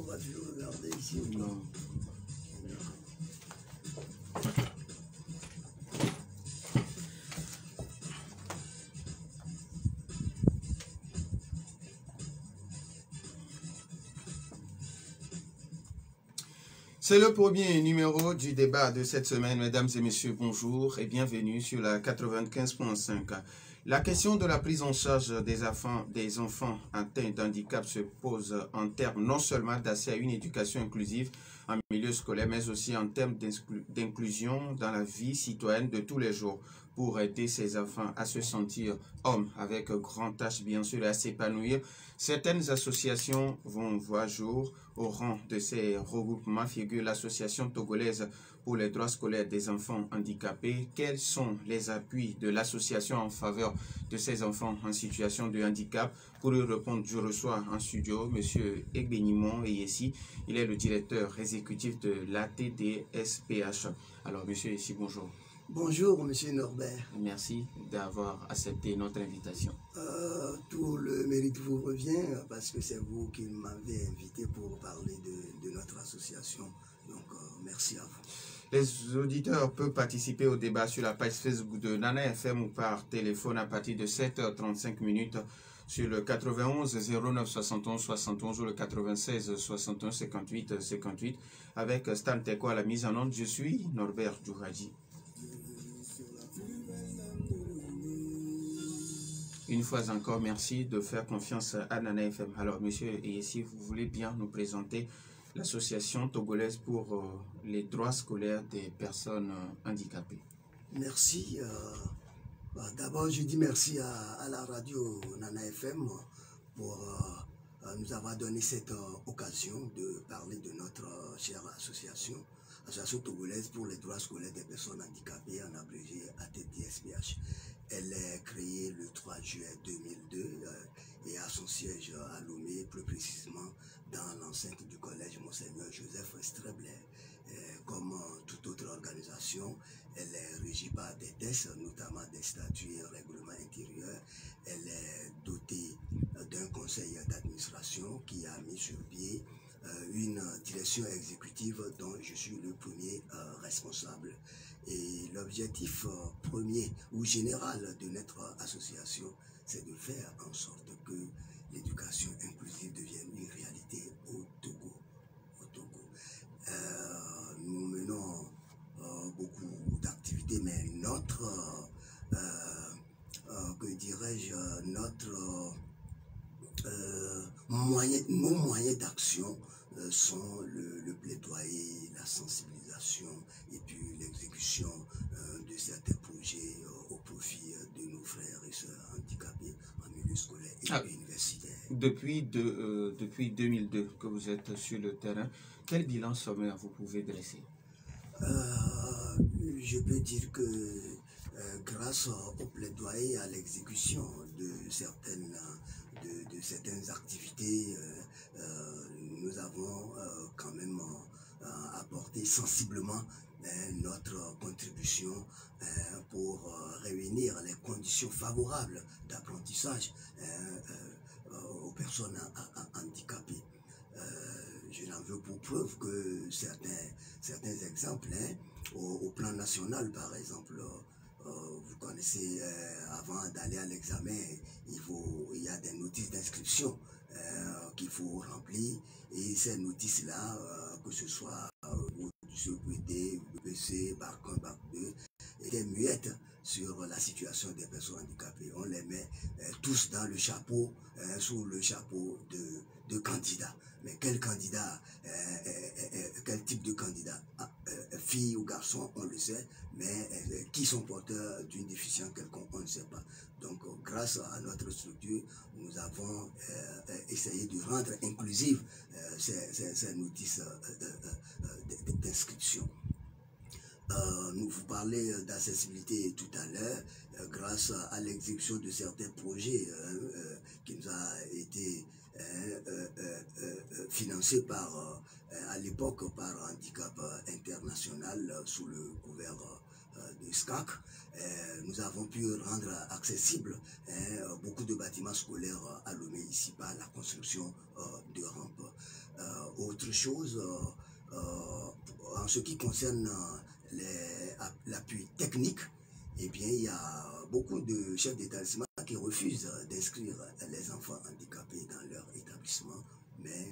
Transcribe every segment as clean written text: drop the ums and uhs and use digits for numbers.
va toujours regarder ici ou non? C'est le premier numéro du débat de cette semaine. Mesdames et messieurs, bonjour et bienvenue sur la 95.5. La question de la prise en charge des enfants atteints d'handicap se pose en termes non seulement d'accès à une éducation inclusive en milieu scolaire, mais aussi en termes d'inclusion dans la vie citoyenne de tous les jours pour aider ces enfants à se sentir hommes avec grand H, bien sûr, et à s'épanouir. Certaines associations vont voir jour. Au rang de ces regroupements figure l'association togolaise pour les droits scolaires des enfants handicapés. Quels sont les appuis de l'association en faveur de ces enfants en situation de handicap? Pour y répondre, je reçois en studio M. Egbenimon Eyessi. Il est le directeur exécutif de l'ATDSPH. Alors, M. Eyessi, bonjour. Bonjour, monsieur Norbert. Merci d'avoir accepté notre invitation. Tout le mérite vous revient parce que c'est vous qui m'avez invité pour parler de notre association. Donc, merci à vous. Les auditeurs peuvent participer au débat sur la page Facebook de Nana FM ou par téléphone à partir de 7h35 minutes sur le 91 09 71 71 ou le 96 61 58 58 avec Stan Teko à la mise en onde. Je suis Norbert Djouradi. Une fois encore, merci de faire confiance à Nana FM. Alors, monsieur, et si vous voulez bien nous présenter l'association togolaise pour les droits scolaires des personnes handicapées. Merci. D'abord, je dis merci à la radio Nana FM pour nous avoir donné cette occasion de parler de notre chère association, Association togolaise pour les droits scolaires des personnes handicapées, en abrégé ATDSPH. Elle est créée le 3 juillet 2002 et a son siège à Lomé, plus précisément dans l'enceinte du collège Monseigneur Joseph Strebler. Comme toute autre organisation, elle est régie par des tests, notamment des statuts et règlements intérieurs. Elle est dotée d'un conseil d'administration qui a mis sur pied une direction exécutive dont je suis le premier responsable. Et l'objectif premier ou général de notre association, c'est de faire en sorte que l'éducation inclusive devienne une réalité au Togo. Nous menons beaucoup d'activités, mais notre, que dirais-je, nos moyens d'action sont le plaidoyer, la sensibilisation et puis l'exécution de certains projets au profit de nos frères et sœurs handicapés en milieu scolaire et universitaire. Depuis 2002 que vous êtes sur le terrain, quel bilan sommaire vous pouvez dresser? Je peux dire que grâce au plaidoyer, à l'exécution de certaines activités, nous avons quand même apporté sensiblement notre contribution pour réunir les conditions favorables d'apprentissage aux personnes handicapées. Je n'en veux pour preuve que certains exemples, au plan national par exemple, vous connaissez, avant d'aller à l'examen, il y a des notices d'inscription qu'il faut remplir, et ces notices-là, que ce soit au CEPD, UPC, Bac 1, Bac 2, étaient muettes sur la situation des personnes handicapées. On les met tous dans le chapeau, sous le chapeau de candidats. Mais quel candidat, quel type de candidat, fille ou garçon, on le sait, mais qui sont porteurs d'une déficience quelconque, on ne sait pas. Donc, grâce à notre structure, nous avons essayé de rendre inclusive ces notices d'inscription. Nous vous parlez d'accessibilité tout à l'heure, grâce à l'exécution de certains projets qui nous a été financé à l'époque par Handicap International sous le couvert de SCAC. Nous avons pu rendre accessible beaucoup de bâtiments scolaires à Lomé ici par la construction de rampes. Autre chose, en ce qui concerne l'appui technique, eh bien, il y a beaucoup de chefs d'établissement qui refusent d'inscrire les enfants handicapés dans leur établissement, mais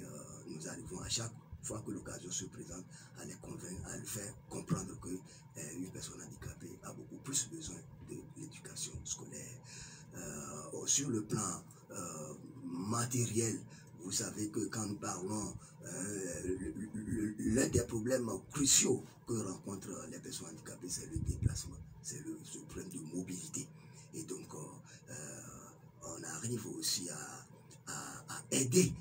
nous arrivons à chaque fois que l'occasion se présente à les convaincre, à leur faire comprendre que une personne handicapée a beaucoup plus besoin de l'éducation scolaire. Sur le plan matériel, vous savez que quand nous parlons, l'un des problèmes cruciaux que rencontrent les personnes handicapées, c'est le déplacement, c'est le problème de mobilité. Et donc, on arrive aussi à aider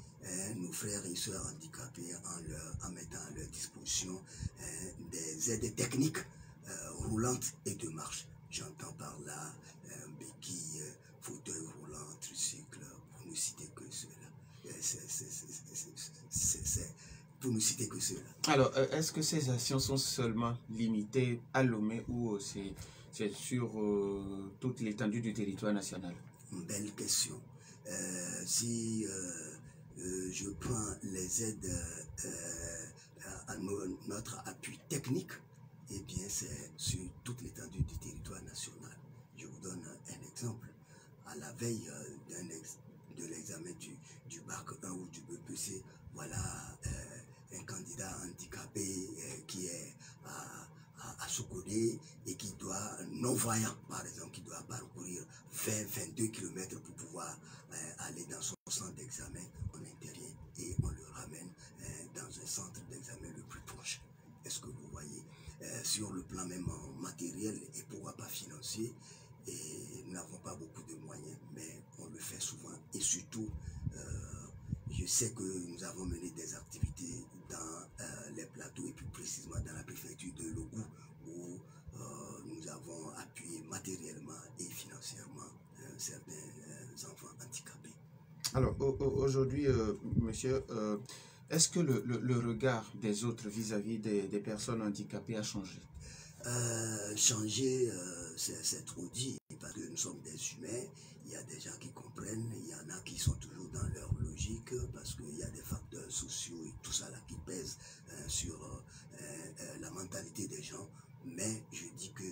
nos frères et sœurs handicapés en mettant à leur disposition des aides techniques roulantes et de marche. J'entends par là béquilles, fauteuil roulant, tricycle, pour ne citer que cela. C'est pour ne citer que cela. Alors, est-ce que ces actions sont seulement limitées à Lomé ou c'est sur toute l'étendue du territoire national? Une belle question. Si je prends les aides à notre appui technique, eh bien c'est sur toute l'étendue du territoire national. Je vous donne un exemple. À la veille de l'examen du bac 1 ou du BPC, voilà un candidat handicapé qui est à Sokodé et qui doit, non-voyant par exemple, qui doit parcourir 20-22 km pour pouvoir aller dans son centre d'examen, on intervient et on le ramène dans un centre d'examen le plus proche. Est-ce que vous voyez, sur le plan même matériel et pourquoi pas financier, et nous n'avons pas beaucoup de moyens, mais on le fait souvent. Et surtout, je sais que nous avons mené des activités dans les plateaux et plus précisément dans la préfecture de Logou où nous avons appuyé matériellement et financièrement certains enfants handicapés. Alors aujourd'hui, monsieur, est-ce que le regard des autres vis-à-vis des personnes handicapées a changé? Changer, c'est trop dit, parce que nous sommes des humains, il y a des gens qui comprennent, il y en a qui sont toujours dans leur logique, parce qu'il y a des facteurs sociaux et tout ça là qui pèsent sur la mentalité des gens, mais je dis que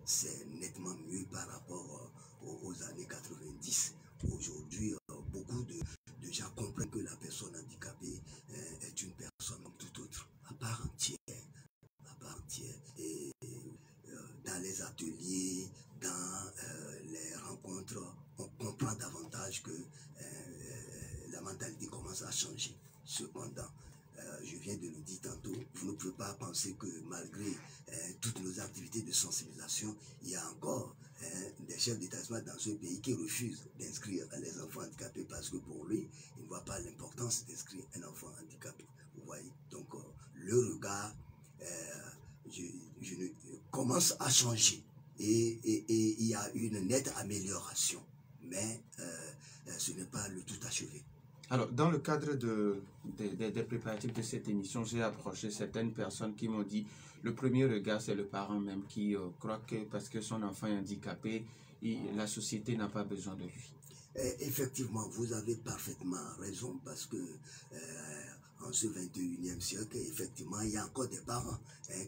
c'est nettement mieux par rapport aux années 90. Aujourd'hui, beaucoup de gens comprennent que la personne handicapée est une personne comme toute autre, à part entière. Et dans les ateliers, dans les rencontres, on comprend davantage que la mentalité commence à changer. Cependant, je viens de le dire tantôt, vous ne pouvez pas penser que malgré toutes nos activités de sensibilisation, il y a encore des chefs d'établissement dans ce pays qui refusent d'inscrire les enfants handicapés parce que pour lui, il ne voit pas l'importance d'inscrire un enfant handicapé. Vous voyez, donc le regard commence à changer et il y a une nette amélioration, mais ce n'est pas le tout achevé. Alors, dans le cadre des préparatifs de cette émission, j'ai approché certaines personnes qui m'ont dit le premier regard, c'est le parent même qui croit que parce que son enfant est handicapé, la société n'a pas besoin de lui. Effectivement, vous avez parfaitement raison parce que en ce 21e siècle, effectivement, il y a encore des parents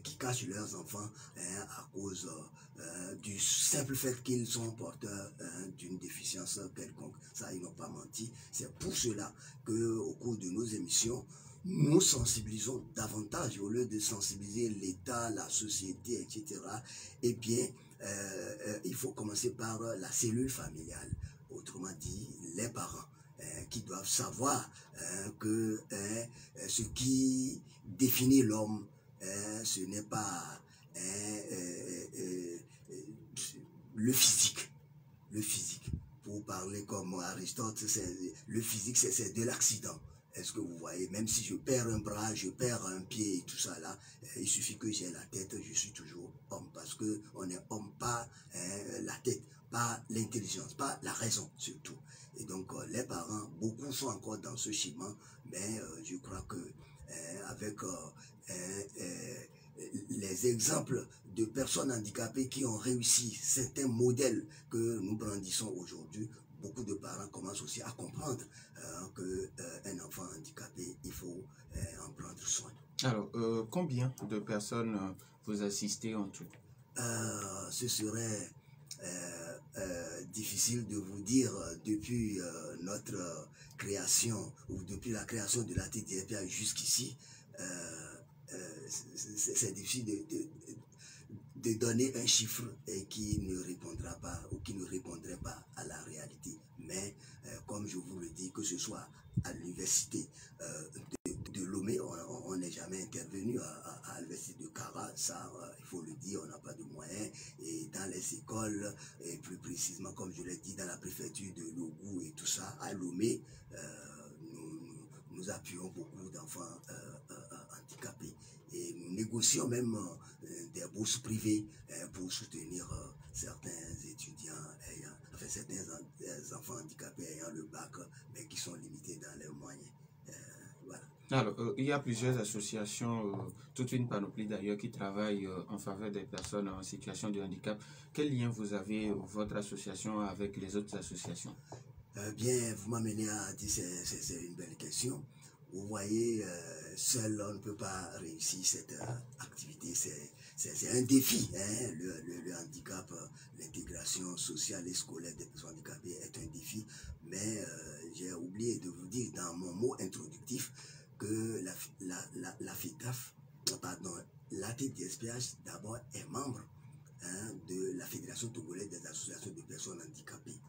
qui cachent leurs enfants à cause du simple fait qu'ils sont porteurs d'une déficience quelconque. Ça, ils n'ont pas menti. C'est pour cela qu'au cours de nos émissions, nous sensibilisons davantage au lieu de sensibiliser l'État, la société, etc. Eh bien, il faut commencer par la cellule familiale. Autrement dit, les parents qui doivent savoir que ce qui définit l'homme, ce n'est pas le physique. Le physique. Pour parler comme Aristote, le physique, c'est de l'accident. Est-ce que vous voyez, même si je perds un bras, je perds un pied et tout ça là, il suffit que j'ai la tête, je suis toujours homme. Parce qu'on est homme, pas la tête, pas l'intelligence, pas la raison surtout. Et donc les parents, beaucoup sont encore dans ce schéma, mais je crois que avec les exemples de personnes handicapées qui ont réussi certains modèles que nous brandissons aujourd'hui, beaucoup de parents commencent aussi à comprendre qu'un enfant handicapé, il faut en prendre soin. Alors, combien de personnes vous assistez en tout? Ce serait difficile de vous dire depuis notre création ou depuis la création de la TDFPA jusqu'ici. C'est difficile de donner un chiffre qui ne répondra pas ou qui ne répondrait pas à la réalité. Mais comme je vous le dis, que ce soit à l'université de Lomé, on n'est jamais intervenu à l'université de Kara, ça il faut le dire, on n'a pas de moyens. Et dans les écoles, et plus précisément comme je l'ai dit, dans la préfecture de Logou et tout ça, à Lomé, nous appuyons beaucoup d'enfants handicapés. Et nous négocions même des bourses privées pour soutenir certains étudiants ayant, enfin certains enfants handicapés ayant le bac, mais qui sont limités dans leurs moyens. Voilà. Alors, il y a plusieurs associations, toute une panoplie d'ailleurs, qui travaillent en faveur des personnes en situation de handicap. Quel lien vous avez, votre association, avec les autres associations? Bien, vous m'amenez à dire, c'est une belle question. Vous voyez, seul on ne peut pas réussir cette activité, c'est un défi. Hein? Le handicap, l'intégration sociale et scolaire des personnes handicapées est un défi. Mais j'ai oublié de vous dire dans mon mot introductif que la FETAF, pardon, la TDSPH d'abord est membre de la Fédération togolaise des associations de personnes handicapées.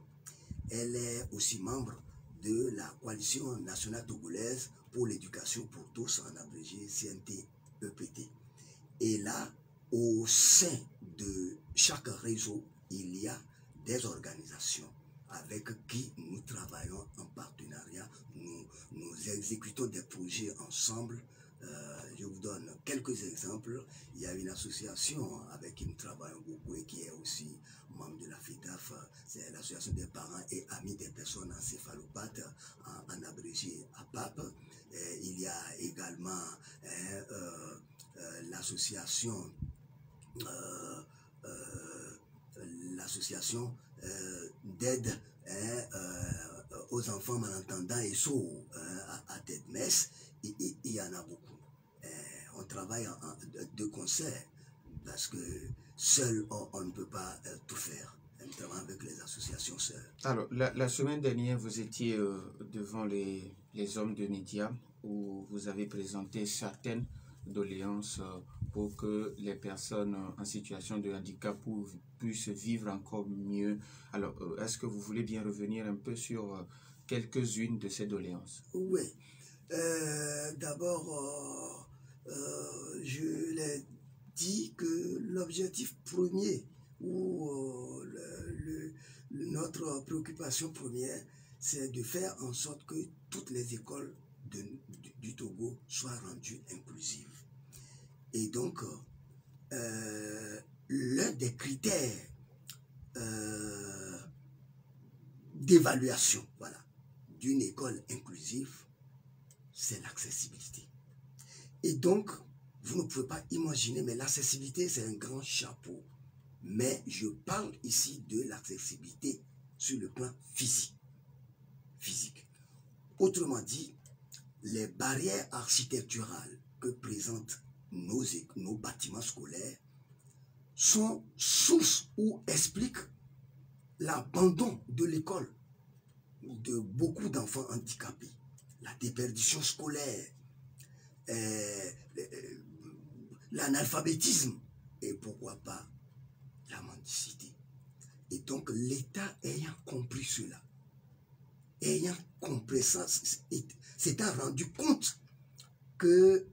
Elle est aussi membre de la Coalition nationale togolaise pour l'éducation pour tous, en abrégé CNT-EPT. Et là, au sein de chaque réseau, il y a des organisations avec qui nous travaillons en partenariat. Nous exécutons des projets ensemble. Je vous donne quelques exemples. Il y a une association avec qui nous travaillons beaucoup et qui est aussi membre de la FETAF. C'est l'association des parents et amis des personnes encéphalopathes, en abrégé APAP. Il y a également l'association d'aide aux enfants malentendants et sourds à TEDMES. Il y en a beaucoup. On travaille de concert parce que seul on ne peut pas tout faire. On travaille avec les associations seules. Alors, la semaine dernière, vous étiez devant les hommes de médias où vous avez présenté certaines doléances pour que les personnes en situation de handicap puissent vivre encore mieux. Alors, est-ce que vous voulez bien revenir un peu sur quelques-unes de ces doléances? Oui. D'abord, je l'ai dit que l'objectif premier ou notre préoccupation première, c'est de faire en sorte que toutes les écoles du Togo soient rendues inclusives. Et donc, l'un des critères d'évaluation, voilà, d'une école inclusive, c'est l'accessibilité. Et donc, vous ne pouvez pas imaginer, mais l'accessibilité, c'est un grand chapeau. Mais je parle ici de l'accessibilité sur le plan physique. Autrement dit, les barrières architecturales que présentent nos bâtiments scolaires sont source ou expliquent l'abandon de l'école de beaucoup d'enfants handicapés, la déperdition scolaire, l'analphabétisme et pourquoi pas la mendicité. Et donc l'État ayant compris cela, ayant compris ça, s'étant rendu compte que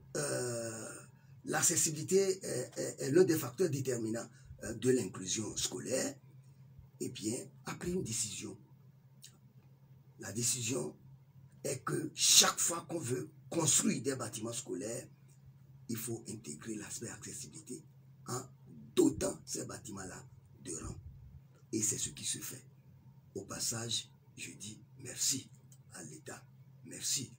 l'accessibilité est l'un des facteurs déterminants de l'inclusion scolaire, eh bien, a pris une décision. La décision est que chaque fois qu'on veut construire des bâtiments scolaires, il faut intégrer l'aspect accessibilité en dotant ces bâtiments-là de rampes. Et c'est ce qui se fait. Au passage, je dis merci à l'État. Merci.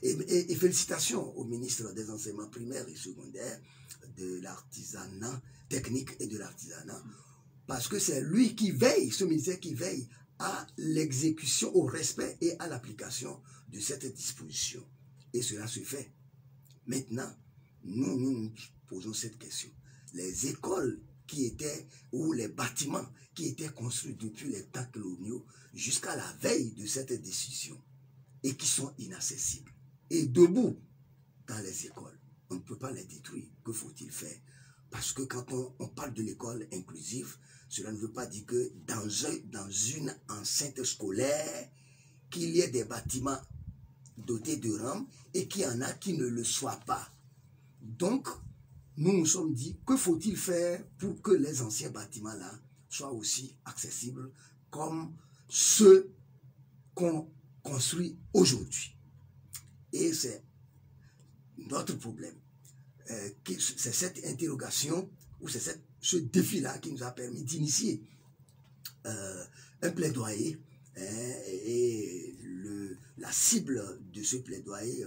Et félicitations au ministre des Enseignements primaires et secondaires, de l'artisanat technique et de l'artisanat, parce que c'est lui qui veille, ce ministère qui veille à l'exécution, au respect et à l'application de cette disposition. Et cela se fait. Maintenant, nous posons cette question. Les écoles qui étaient, ou les bâtiments qui étaient construits depuis les temps coloniaux jusqu'à la veille de cette décision et qui sont inaccessibles et debout dans les écoles, on ne peut pas les détruire. Que faut-il faire? Parce que quand on parle de l'école inclusive, cela ne veut pas dire que dans une enceinte scolaire, qu'il y ait des bâtiments dotés de rampes et qu'il y en a qui ne le soient pas. Donc, nous nous sommes dit, que faut-il faire pour que les anciens bâtiments-là soient aussi accessibles comme ceux qu'on construit aujourd'hui? Et c'est notre problème. C'est cette interrogation ou c'est ce défi-là qui nous a permis d'initier un plaidoyer, et la cible de ce plaidoyer,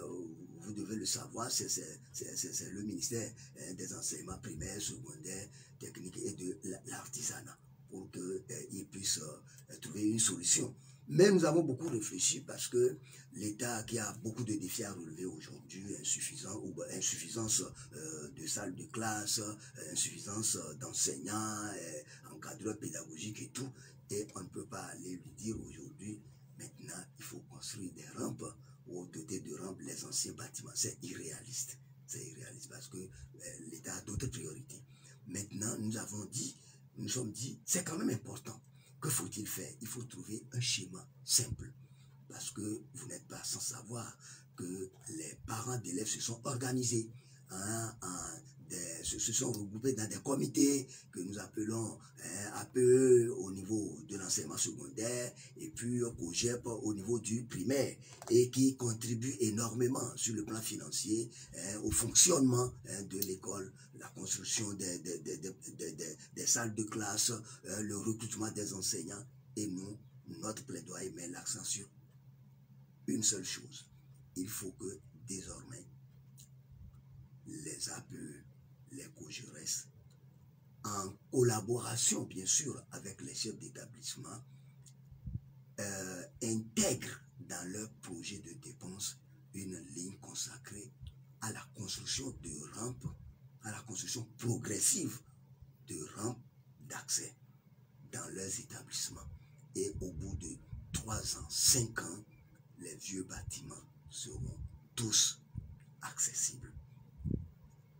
vous devez le savoir, c'est le ministère des enseignements primaires, secondaires, techniques et de l'artisanat, pour qu'ils puissent trouver une solution. Mais nous avons beaucoup réfléchi parce que l'État qui a beaucoup de défis à relever aujourd'hui, insuffisance de salles de classe, insuffisance d'enseignants, encadreurs pédagogiques et tout, et on ne peut pas aller lui dire aujourd'hui, maintenant il faut construire des rampes ou doter de rampes les anciens bâtiments. C'est irréaliste. C'est irréaliste parce que l'État a d'autres priorités. Maintenant, nous nous sommes dit, c'est quand même important. Que faut-il faire? Il faut trouver un schéma simple. Parce que vous n'êtes pas sans savoir que les parents d'élèves se sont organisés, se sont regroupés dans des comités que nous appelons APE au niveau de l'enseignement secondaire et puis au COGEP au niveau du primaire, et qui contribuent énormément sur le plan financier au fonctionnement de l'école, la construction des salles de classe, le recrutement des enseignants. Et notre plaidoyer met l'accent sur une seule chose. Il faut que désormais les APE, les COGERES, en collaboration bien sûr avec les chefs d'établissement, intègrent dans leur projet de dépenses une ligne consacrée à la construction de rampes, à la construction progressive de rampes d'accès dans leurs établissements. Et au bout de 3 ans, 5 ans, les vieux bâtiments seront tous accessibles.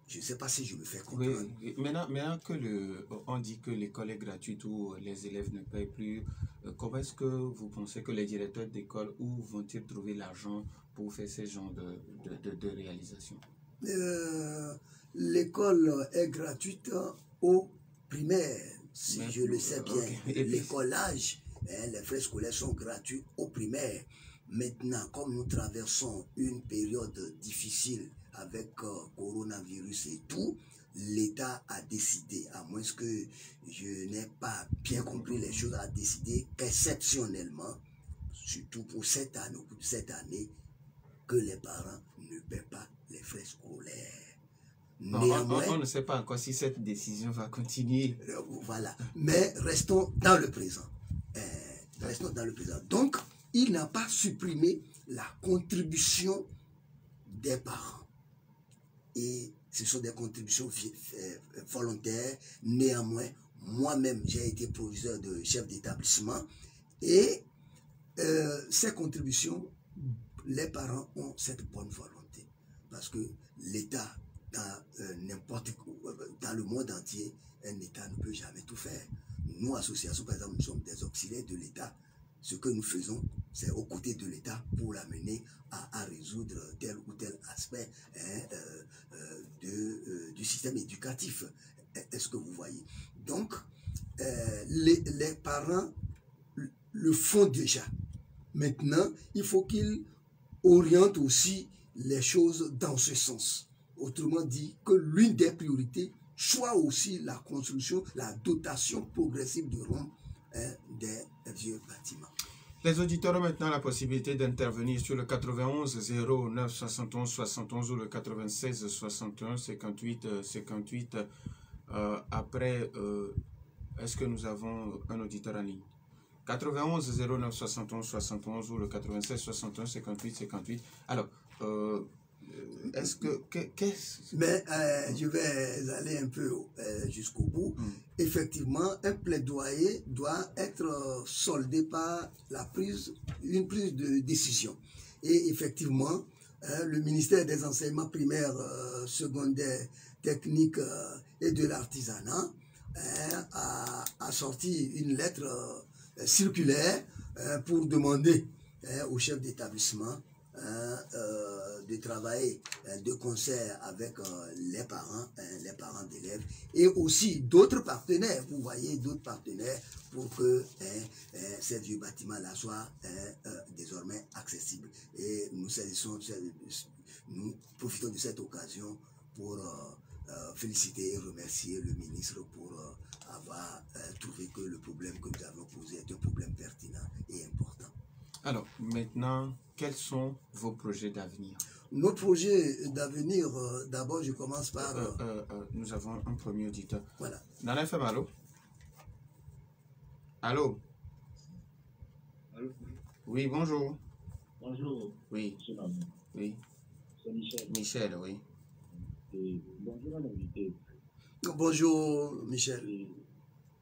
Je ne sais pas si je me fais comprendre. Oui, maintenant que on dit que l'école est gratuite ou les élèves ne payent plus, comment est-ce que vous pensez que les directeurs d'école, où vont-ils trouver l'argent pour faire ce genre de réalisation? L'école est gratuite au primaire, si Mais, je le sais bien. Okay. L'écolage, les frais scolaires sont gratuits au primaire. Maintenant, comme nous traversons une période difficile avec coronavirus et tout, l'État a décidé, à moins que je n'ai pas bien compris les choses, a décidé qu'exceptionnellement, surtout pour cette année, que les parents ne paient pas les frais scolaires. Néanmoins, on ne sait pas encore si cette décision va continuer. Voilà. Mais restons dans le présent. Restons dans le présent. Donc, il n'a pas supprimé la contribution des parents. Et ce sont des contributions volontaires. Néanmoins, moi-même, j'ai été proviseur de chef d'établissement. Et ces contributions, les parents ont cette bonne volonté. Parce que l'État, dans le monde entier, un État ne peut jamais tout faire. Nous, associations, par exemple, nous sommes des auxiliaires de l'État. Ce que nous faisons, c'est aux côtés de l'État pour l'amener à résoudre tel ou tel aspect du système éducatif. Est-ce que vous voyez? Donc, les parents le font déjà. Maintenant, il faut qu'ils orientent aussi les choses dans ce sens. Autrement dit, que l'une des priorités soit aussi la construction, la dotation progressive de rampes des vieux bâtiments. Les auditeurs ont maintenant la possibilité d'intervenir sur le 91 09 71 71 ou le 96 61 58 58. Après, est-ce que nous avons un auditeur en ligne? 91 09 71 71 ou le 96 61 58 58. Alors, est-ce que... Mais je vais aller un peu jusqu'au bout. Effectivement, un plaidoyer doit être soldé par une prise de décision. Et effectivement, le ministère des enseignements primaires, secondaires, techniques et de l'artisanat a sorti une lettre circulaire pour demander au chef d'établissement de travailler de concert avec les parents d'élèves et aussi d'autres partenaires, vous voyez, d'autres partenaires pour que ces vieux bâtiments-là soient désormais accessibles. Et nous profitons de cette occasion pour féliciter et remercier le ministre pour avoir trouvé que le problème que nous avons posé est un problème pertinent et important. Alors, maintenant, quels sont vos projets d'avenir? Nos projets d'avenir, d'abord, je commence par... nous avons un premier auditeur. Voilà. Dans l'FM, allô? Allô? Allô? Oui, bonjour. Bonjour. Oui. Oui. C'est Michel. Michel, oui. Et bonjour à l'invité. Bonjour, Michel. Et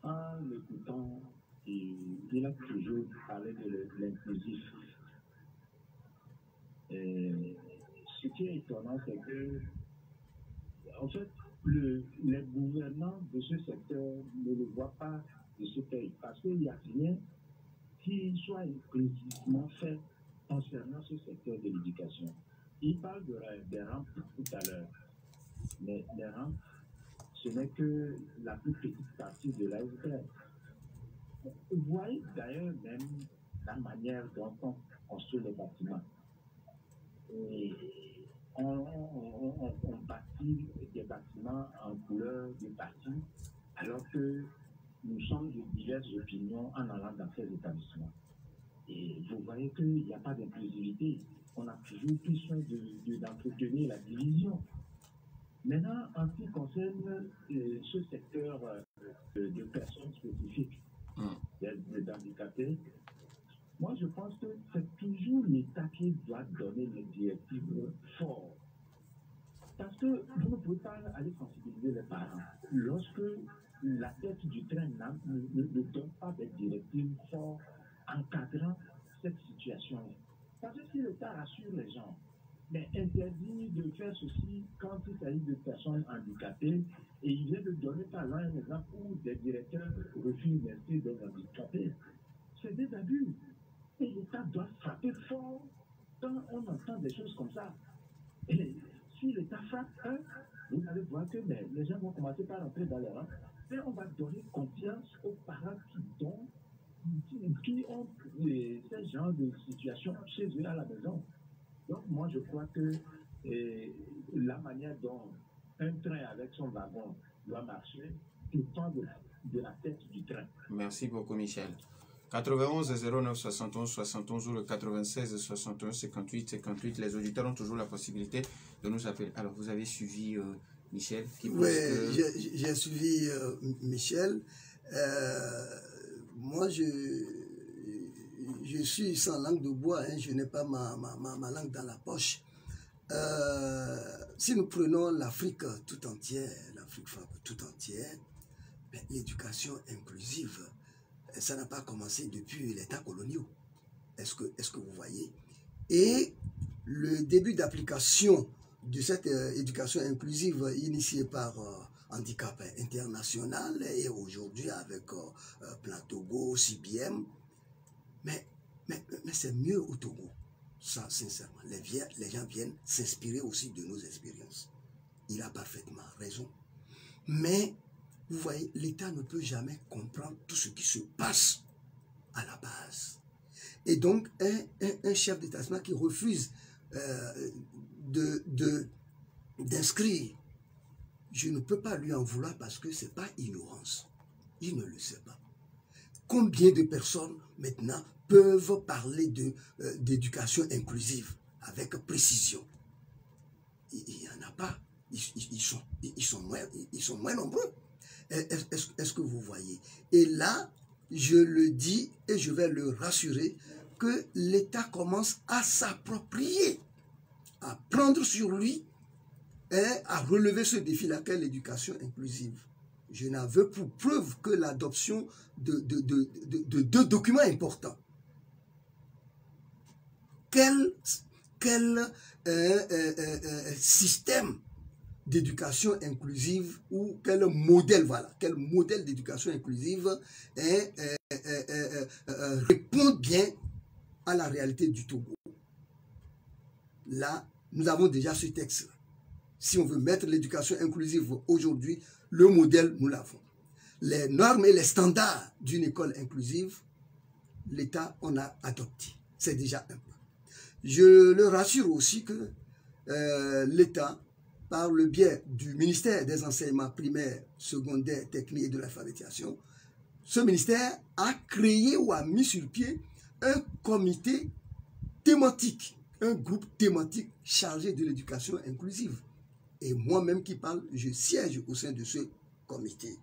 en l'écoutant, il a toujours parlé de l'inclusif. Ce qui est étonnant, c'est que, en fait, les gouvernants de ce secteur ne le voient pas de ce pays, parce qu'il n'y a rien qui soit inclusivement fait concernant ce secteur de l'éducation. Il parle des rampes tout à l'heure, mais les rampes, ce n'est que la plus petite partie de l'iceberg. Vous voyez d'ailleurs même la manière dont on construit les bâtiments. Et on bâtit des bâtiments en couleur de bâti, alors que nous sommes de diverses opinions en allant dans ces établissements. Et vous voyez qu'il n'y a pas d'inclusivité. On a toujours plus soin d'entretenir la division. Maintenant, en ce qui concerne ce secteur de personnes spécifiques, des handicapés, moi je pense que c'est toujours l'État qui doit donner les directives fortes. Parce que vous ne pouvez pas aller sensibiliser les parents lorsque la tête du train ne donne pas des directives fortes encadrant cette situation-là. Parce que si l'État rassure les gens, mais interdit de faire ceci quand il s'agit de personnes handicapées, et il vient de donner par là un exemple où des directeurs refusent d'inscrire des handicapés, c'est des abus. Et l'État doit frapper fort quand on entend des choses comme ça. Et si l'État frappe vous allez voir que les gens vont commencer par rentrer dans les rangs, et on va donner confiance aux parents qui ont ces genres de situations chez eux à la maison. Donc moi je crois que la manière dont un train avec son wagon doit marcher dépend de la tête du train. Merci beaucoup, Michel. 91 09 71 71 ou le 96 61 58 58. Les auditeurs ont toujours la possibilité de nous appeler. Alors, vous avez suivi Michel qui Oui, j'ai suivi Michel. Moi, je suis sans langue de bois, hein, je n'ai pas ma langue dans la poche. Si nous prenons l'Afrique tout entière, l'Afrique tout entière, l'éducation inclusive, ça n'a pas commencé depuis les États coloniaux. Est-ce que vous voyez? Et le début d'application de cette éducation inclusive initiée par Handicap International et aujourd'hui avec Plan Togo, CBM, mais c'est mieux au Togo, ça sincèrement. Les gens viennent s'inspirer aussi de nos expériences. Il a parfaitement raison. Mais vous voyez, l'État ne peut jamais comprendre tout ce qui se passe à la base. Et donc, un chef d'établissement qui refuse d'inscrire, je ne peux pas lui en vouloir parce que ce n'est pas ignorance. Il ne le sait pas. Combien de personnes maintenant peuvent parler d'éducation inclusive avec précision? Il n'y en a pas. Ils sont moins nombreux. Est-ce que vous voyez? Et là, je le dis et je vais le rassurer, que l'État commence à s'approprier, à prendre sur lui et à relever ce défi-là qu'est l'éducation inclusive. Je n'en veux pour preuve que l'adoption de deux documents importants. Quel système d'éducation inclusive ou quel modèle, voilà, quel modèle d'éducation inclusive répond bien à la réalité du Togo. Là, nous avons déjà ce texte. Si on veut mettre l'éducation inclusive aujourd'hui, le modèle, nous l'avons. Les normes et les standards d'une école inclusive, l'État en a adopté. C'est déjà un peu. Je le rassure aussi que l'État, par le biais du ministère des enseignements primaires, secondaires, techniques et de l'alphabétisation, ce ministère a créé ou a mis sur pied un comité thématique, un groupe thématique chargé de l'éducation inclusive. Et moi-même qui parle, je siège au sein de ce comité.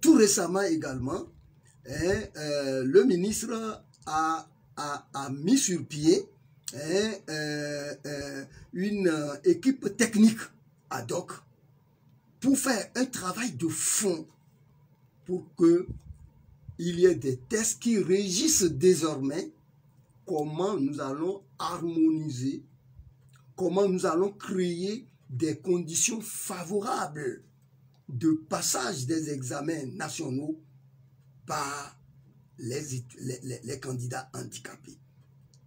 Tout récemment également, le ministre a mis sur pied une équipe technique ad hoc pour faire un travail de fond pour qu'il y ait des tests qui régissent désormais comment nous allons harmoniser, comment nous allons créer des conditions favorables de passage des examens nationaux par les candidats handicapés.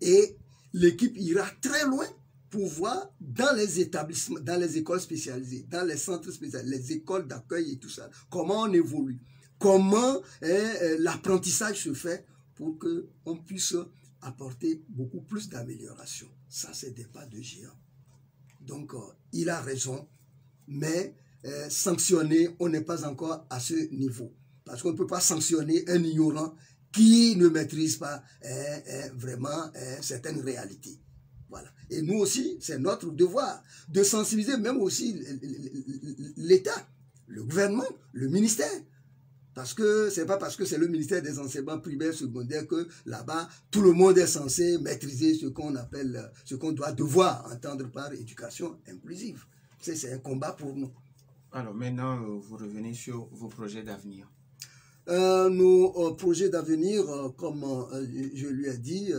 Et l'équipe ira très loin pour voir dans les établissements, dans les écoles spécialisées, dans les centres spécialisés, les écoles d'accueil et tout ça, comment on évolue, comment l'apprentissage se fait pour qu'on puisse apporter beaucoup plus d'amélioration. Ça, c'est des pas de géant. Donc, il a raison, mais sanctionner, on n'est pas encore à ce niveau. Parce qu'on ne peut pas sanctionner un ignorant qui ne maîtrise pas vraiment certaines réalités. Voilà. Et nous aussi, c'est notre devoir de sensibiliser même aussi l'État, le gouvernement, le ministère. Parce que c'est pas parce que c'est le ministère des enseignements primaires, secondaires que là-bas, tout le monde est censé maîtriser ce qu'on appelle, ce qu'on doit devoir entendre par éducation inclusive. C'est un combat pour nous. Alors maintenant, vous revenez sur vos projets d'avenir. Nos projets d'avenir, comme je lui ai dit,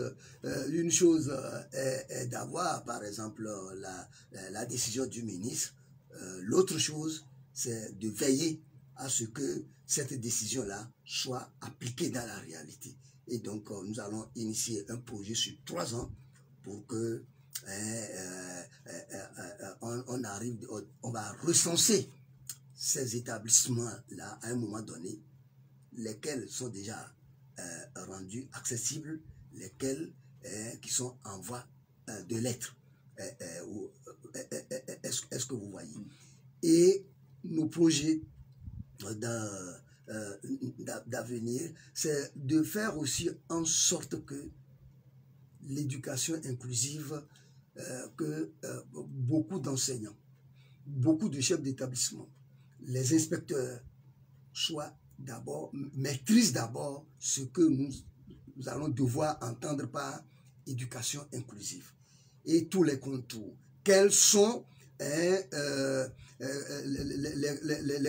une chose est d'avoir, par exemple, la décision du ministre. L'autre chose, c'est de veiller à ce que cette décision-là soit appliquée dans la réalité. Et donc, nous allons initier un projet sur 3 ans pour que on va recenser ces établissements-là à un moment donné, lesquels sont déjà rendus accessibles, lesquels qui sont en voie de l'être. Est-ce que vous voyez? Et nos projets d'avenir, c'est de faire aussi en sorte que l'éducation inclusive, que beaucoup d'enseignants, beaucoup de chefs d'établissement, les inspecteurs maîtrisent d'abord ce que nous allons devoir entendre par éducation inclusive et tous les contours. Quelles sont les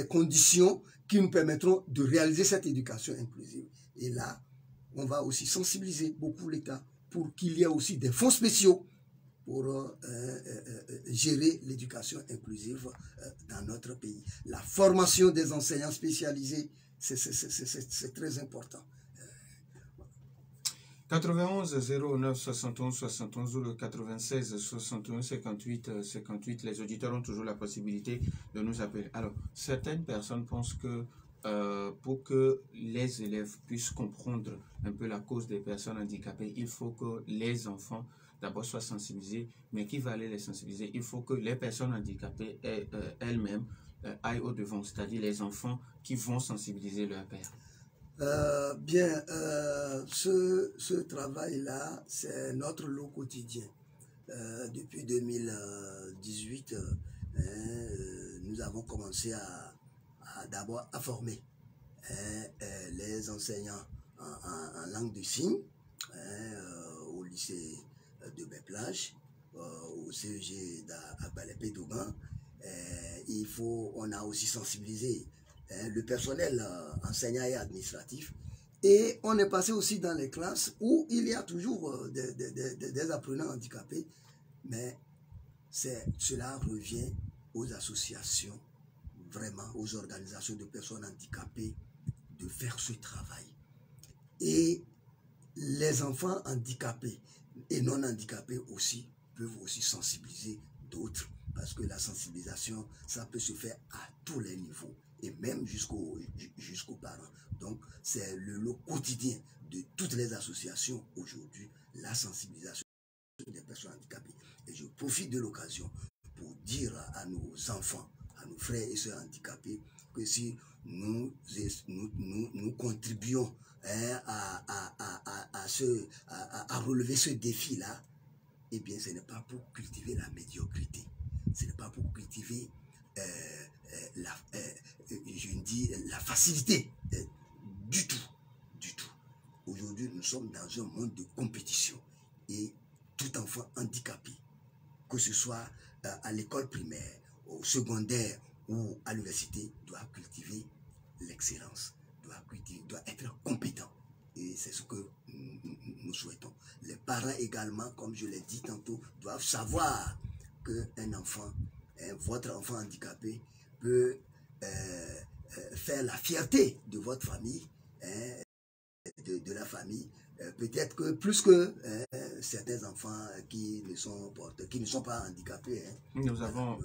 conditions qui nous permettront de réaliser cette éducation inclusive. Et là, on va aussi sensibiliser beaucoup l'État pour qu'il y ait aussi des fonds spéciaux pour gérer l'éducation inclusive dans notre pays. La formation des enseignants spécialisés, c'est très important. 91 09 71 71 ou le 96 61 58 58. Les auditeurs ont toujours la possibilité de nous appeler. Alors, certaines personnes pensent que pour que les élèves puissent comprendre un peu la cause des personnes handicapées, il faut que les enfants d'abord soient sensibilisés, mais qui va aller les sensibiliser? Il faut que les personnes handicapées elles-mêmes aillent au devant, c'est-à-dire les enfants qui vont sensibiliser leur père. Ce travail-là, c'est notre lot quotidien. Depuis 2018, nous avons commencé d'abord à former les enseignants en langue de signes au lycée de Béplage, au CEG d'Abalépé-Dogan. On a aussi sensibilisé le personnel enseignant et administratif. Et on est passé aussi dans les classes où il y a toujours des apprenants handicapés, mais cela revient aux associations, vraiment aux organisations de personnes handicapées, de faire ce travail. Et les enfants handicapés et non handicapés aussi peuvent aussi sensibiliser d'autres, parce que la sensibilisation, ça peut se faire à tous les niveaux, et même jusqu'aux parents. Donc, c'est le lot quotidien de toutes les associations aujourd'hui, la sensibilisation des personnes handicapées. Et je profite de l'occasion pour dire à nos enfants, à nos frères et sœurs handicapés, que si nous contribuons à relever ce défi-là, eh bien, ce n'est pas pour cultiver la médiocrité, ce n'est pas pour cultiver la facilité, du tout. Aujourd'hui, nous sommes dans un monde de compétition, et tout enfant handicapé, que ce soit à l'école primaire, au secondaire ou à l'université, doit cultiver l'excellence, doit être compétent. Et c'est ce que nous souhaitons. Les parents également, comme je l'ai dit tantôt, doivent savoir qu'un enfant, votre enfant handicapé, peut faire la fierté de votre famille, de la famille, peut-être que plus que certains enfants qui ne sont pas handicapés. Nous avons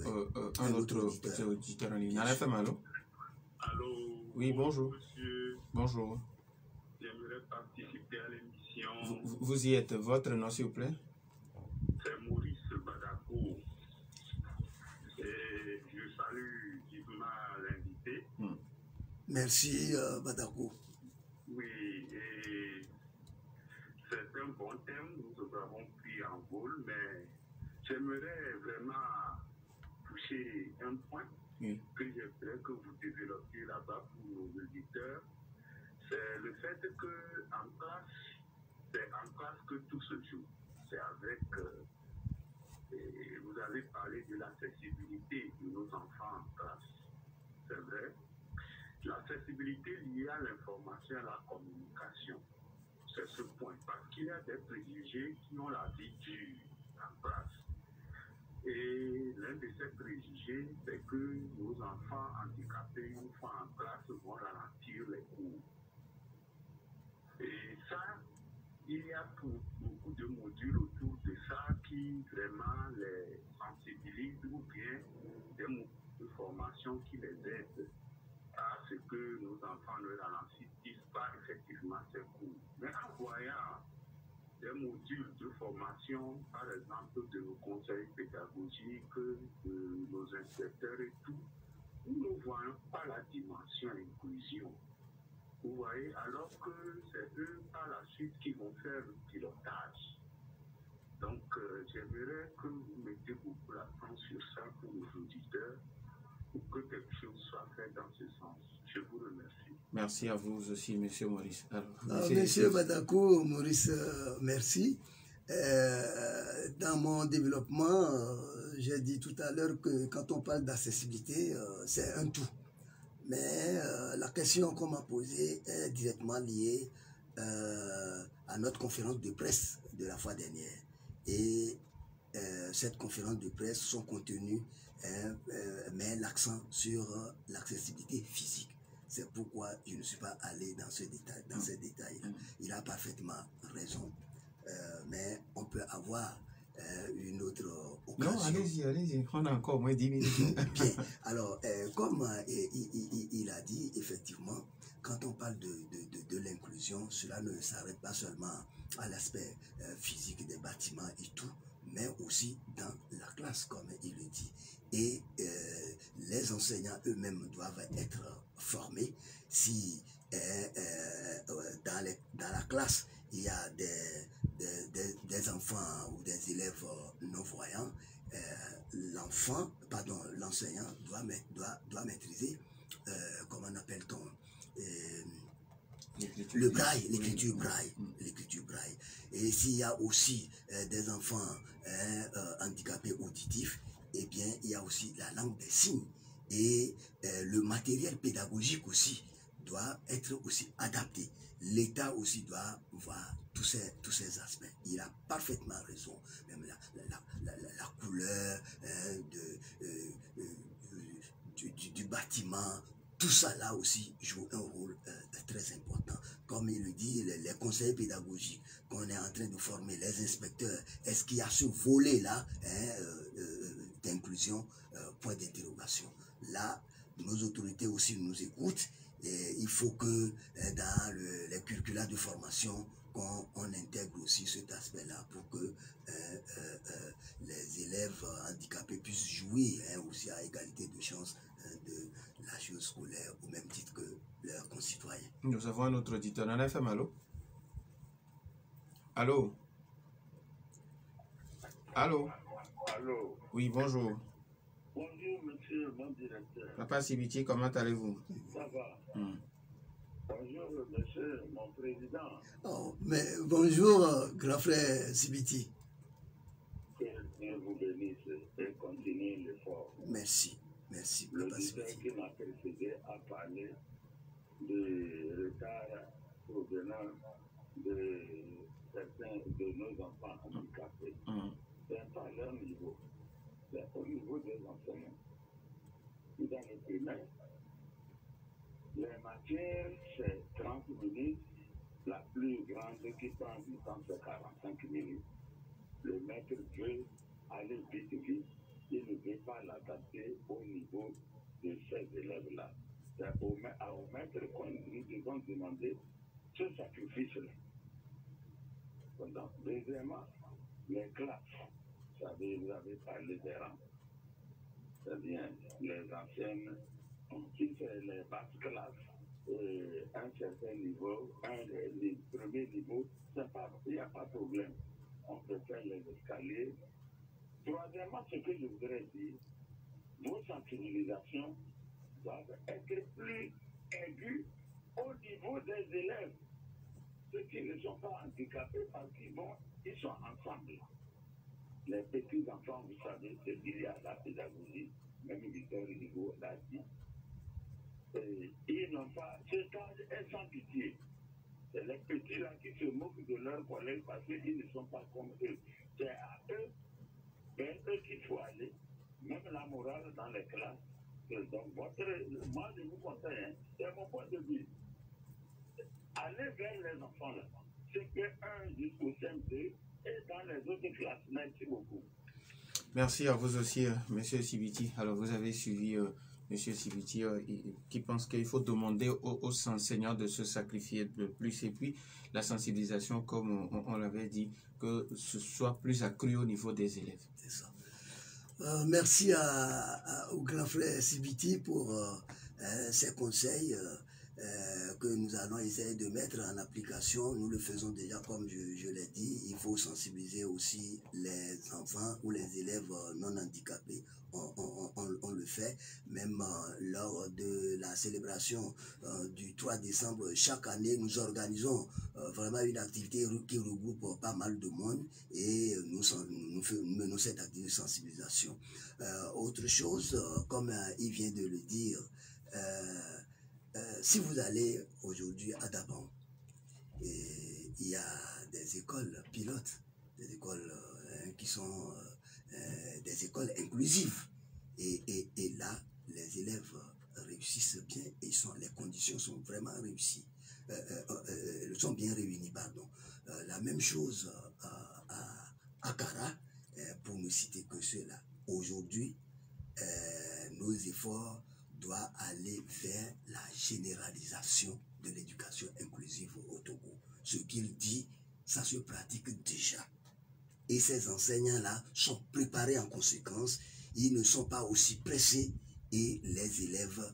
un autre auditeur en ligne. Allô? Allô? Oui, bonjour. Monsieur. Bonjour. J'aimerais participer à l'émission. Vous y êtes. Votre nom, s'il vous plaît? C'est Maurice Badako. Et je salue vivement l'invité. Merci, Badako. Oui, et c'est un bon thème. Nous avons pris en vol, mais j'aimerais vraiment toucher un point que j'aimerais que vous développiez là-bas pour nos auditeurs. C'est le fait que c'est en classe que tout se joue. C'est avec, vous avez parlé de l'accessibilité de nos enfants en classe. C'est vrai. L'accessibilité liée à l'information et à la communication. C'est ce point. Parce qu'il y a des préjugés qui ont la vie dure en classe. Et l'un de ces préjugés, c'est que nos enfants handicapés, une fois en classe, vont ralentir les cours. Et ça, il y a beaucoup de modules autour de ça qui vraiment les sensibilisent, ou bien des modules de formation qui les aident à ce que nos enfants ne ralentissent pas effectivement ces cours. Mais en voyant des modules de formation, par exemple de nos conseils pédagogiques, de nos inspecteurs et tout, nous ne voyons pas la dimension inclusion. Vous voyez, alors que c'est eux par la suite qui vont faire le pilotage. Donc, j'aimerais que vous mettiez beaucoup l'accent sur ça pour nos auditeurs, pour que quelque chose soit fait dans ce sens. Je vous remercie. Merci à vous aussi, Monsieur Maurice. Monsieur Badako, Maurice, merci. Dans mon développement, j'ai dit tout à l'heure que quand on parle d'accessibilité, c'est un tout. Mais la question qu'on m'a posée est directement liée à notre conférence de presse de la fois dernière. Et cette conférence de presse, son contenu met l'accent sur l'accessibilité physique. C'est pourquoi je ne suis pas allé dans ces détails. Il a parfaitement raison. Mais on peut avoir une autre occasion. Non, allez-y. On a encore moins 10 minutes. Bien. Alors, comme il a dit, effectivement, quand on parle de l'inclusion, cela ne s'arrête pas seulement à l'aspect physique des bâtiments et tout, mais aussi dans la classe, comme il le dit. Et les enseignants eux-mêmes doivent être formés. Si dans la classe, il y a des enfants ou des élèves non-voyants, l'enseignant doit maîtriser, comment appelle-t-on, le braille, l'écriture braille, l'écriture braille. Et s'il y a aussi des enfants handicapés auditifs, eh bien, il y a aussi la langue des signes. Et le matériel pédagogique aussi doit être aussi adapté. L'État aussi doit voir tous ces aspects. Il a parfaitement raison. Même la couleur du bâtiment, tout ça là aussi joue un rôle très important. Comme il le dit, les conseils pédagogiques qu'on est en train de former, les inspecteurs, est-ce qu'il y a ce volet-là d'inclusion? Point d'interrogation. Là, nos autorités aussi nous écoutent. Et il faut que dans les curricula de formation, qu'on intègre aussi cet aspect-là pour que les élèves handicapés puissent jouir aussi à égalité de chance de la chose scolaire au même titre que leurs concitoyens. Nous avons un autre auditeur. En FM, allô? Allô? Allô? Allô? Oui, bonjour. Bonjour, monsieur mon directeur. Papa Sibiti, comment allez-vous? Ça va? Bonjour, monsieur mon président. Oh, mais bonjour, grand frère Sibiti. Que Dieu vous bénisse et continuez l'effort. Merci, merci. Le leader qui m'a précédé a parlé de retard provenant de certains de nos enfants handicapés. C'est pas leur niveau, c'est au niveau des enseignants. Dans le primaire, les matières, c'est 30 minutes. La plus grande qui prend du temps, c'est 45 minutes. Le maître veut aller vite, vite. Il ne veut pas l'adapter au niveau de ces élèves-là. C'est au maître qu'on nous devons demander ce sacrifice-là. Deuxièmement, les classes. Vous savez, vous avez parlé des rangs. C'est-à-dire les anciennes, qui fait les basses classes, un certain niveau, les premiers niveaux, il n'y a pas de problème. On peut faire les escaliers. Troisièmement, ce que je voudrais dire, vos sensibilisations doivent être plus aiguës au niveau des élèves. Ceux qui ne sont pas handicapés parce qu'ils sont ensemble. Les petits enfants, vous savez, c'est lié à la pédagogie, même Victor Hugo l'a dit. Ils n'ont pas, ce temps est sans pitié. C'est les petits là qui se moquent de leurs collègues parce qu'ils ne sont pas comme eux. C'est à eux, vers eux qu'il faut aller. Même la morale dans les classes. Donc, moi, je vous conseille, c'est mon point de vue. Allez vers les enfants là. C'est que 1 jusqu'au CM2 et dans les autres classes. Merci beaucoup. Merci à vous aussi, monsieur Sibiti. Alors, vous avez suivi monsieur Sibiti qui pense qu'il faut demander aux enseignants de se sacrifier de plus. Et puis, la sensibilisation, comme on l'avait dit, que ce soit plus accru au niveau des élèves. C'est ça. Merci au grand frère Sibiti pour ses conseils que nous allons essayer de mettre en application. Nous le faisons déjà comme je l'ai dit. Il faut sensibiliser aussi les enfants ou les élèves non handicapés. On le fait même lors de la célébration du 3 décembre. Chaque année, nous organisons vraiment une activité qui regroupe pas mal de monde et nous menons cette activité de sensibilisation. Autre chose, comme il vient de le dire, si vous allez aujourd'hui à Daban, il y a des écoles pilotes, des écoles qui sont des écoles inclusives. Et là, les élèves réussissent bien et les conditions sont vraiment réussies, sont bien réunies, pardon. La même chose à Kara, pour ne citer que cela. Aujourd'hui, nos efforts doit aller vers la généralisation de l'éducation inclusive au Togo. Ce qu'il dit, ça se pratique déjà. Et ces enseignants-là sont préparés en conséquence. Ils ne sont pas aussi pressés et les élèves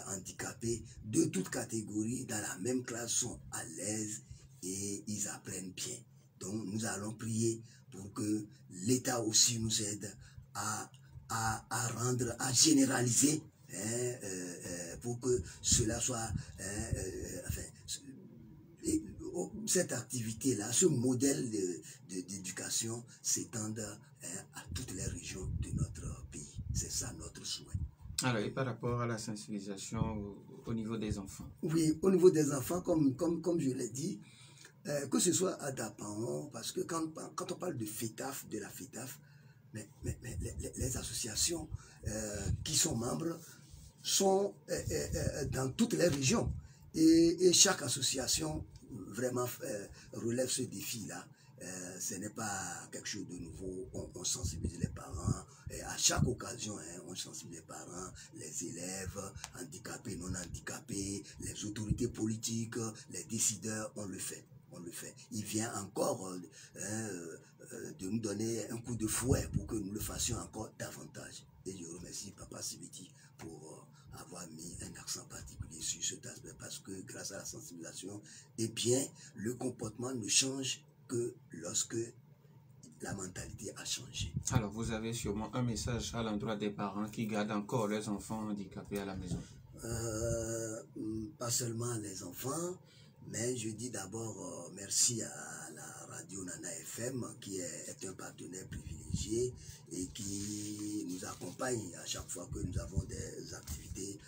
handicapés de toutes catégories dans la même classe sont à l'aise et ils apprennent bien. Donc nous allons prier pour que l'État aussi nous aide à généraliser pour que cela soit, cette activité-là, ce modèle d'éducation s'étende à toutes les régions de notre pays. C'est ça notre souhait. Alors, et par rapport à la sensibilisation au niveau des enfants? Oui, au niveau des enfants, comme je l'ai dit, que ce soit à Dapaon, parce que quand on parle de FETAF, de la FETAF, mais les associations qui sont membres sont dans toutes les régions. Et chaque association vraiment relève ce défi-là. Ce n'est pas quelque chose de nouveau. On sensibilise les parents. Et à chaque occasion, on sensibilise les parents, les élèves, handicapés, non handicapés, les autorités politiques, les décideurs, on le fait. On le fait. Il vient encore de nous donner un coup de fouet pour que nous le fassions encore davantage. Et je remercie Papa Sibiti pour avoir mis un accent particulier sur cet aspect, parce que grâce à la sensibilisation, eh bien, le comportement ne change que lorsque la mentalité a changé. Alors, vous avez sûrement un message à l'endroit des parents qui gardent encore leurs enfants handicapés à la maison? Pas seulement les enfants, mais je dis d'abord merci à la radio Nana FM qui est un partenaire privilégié et qui nous accompagne à chaque fois que nous avons des activités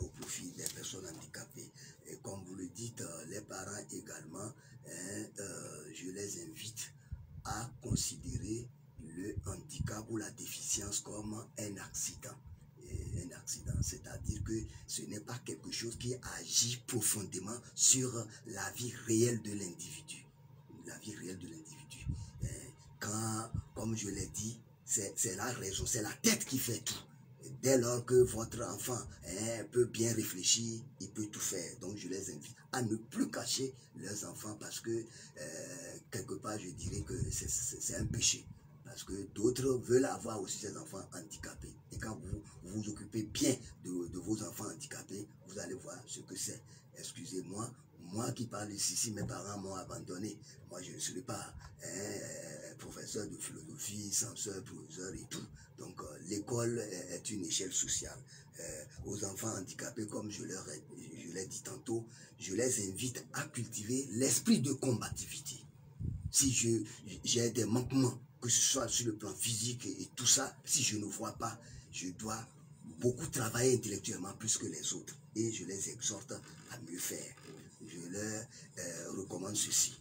au profit des personnes handicapées. Et comme vous le dites, les parents également, je les invite à considérer le handicap ou la déficience comme un accident. Un accident, c'est-à-dire que ce n'est pas quelque chose qui agit profondément sur la vie réelle de l'individu. La vie réelle de l'individu. Quand, comme je l'ai dit, c'est la raison, c'est la tête qui fait tout. Dès lors que votre enfant peut bien réfléchir, il peut tout faire. Donc je les invite à ne plus cacher leurs enfants, parce que quelque part je dirais que c'est un péché. Parce que d'autres veulent avoir aussi ces enfants handicapés. Et quand vous vous occupez bien de vos enfants handicapés, vous allez voir ce que c'est. Excusez-moi, moi qui parle ici, si mes parents m'ont abandonné, moi je ne serai pas professeur de philosophie, censeur, professeur et tout. Donc l'école est une échelle sociale. Aux enfants handicapés, comme je l'ai dit tantôt, je les invite à cultiver l'esprit de combativité. Si j'ai des manquements, que ce soit sur le plan physique et tout ça, si je ne vois pas, je dois beaucoup travailler intellectuellement plus que les autres. Et je les exhorte à mieux faire. Je leur recommande ceci.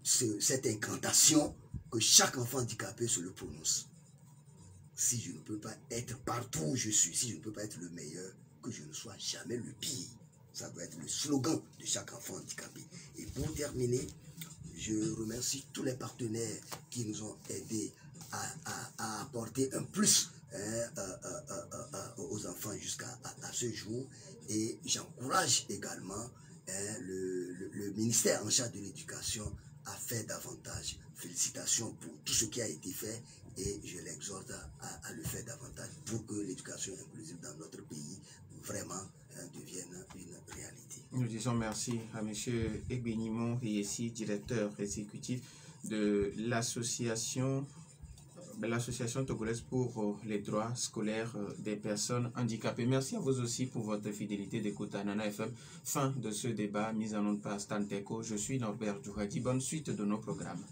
Cette incantation que chaque enfant handicapé se le prononce. Si je ne peux pas être partout où je suis, si je ne peux pas être le meilleur, que je ne sois jamais le pire. Ça doit être le slogan de chaque enfant handicapé. Et pour terminer, je remercie tous les partenaires qui nous ont aidés à apporter un plus aux enfants jusqu'à ce jour. Et j'encourage également le ministère en charge de l'éducation à faire davantage. Félicitations pour tout ce qui a été fait et je l'exhorte à le faire davantage pour que l'éducation inclusive dans notre pays vraiment devienne une réalité. Nous disons merci à M. Egbenimon Riessi, directeur exécutif de l'association togolaise pour les droits scolaires des personnes handicapées. Merci à vous aussi pour votre fidélité d'écoute à Nana FM. Fin de ce débat mis en onde par Stan Teko. Je suis Norbert Djouradi. Bonne suite de nos programmes.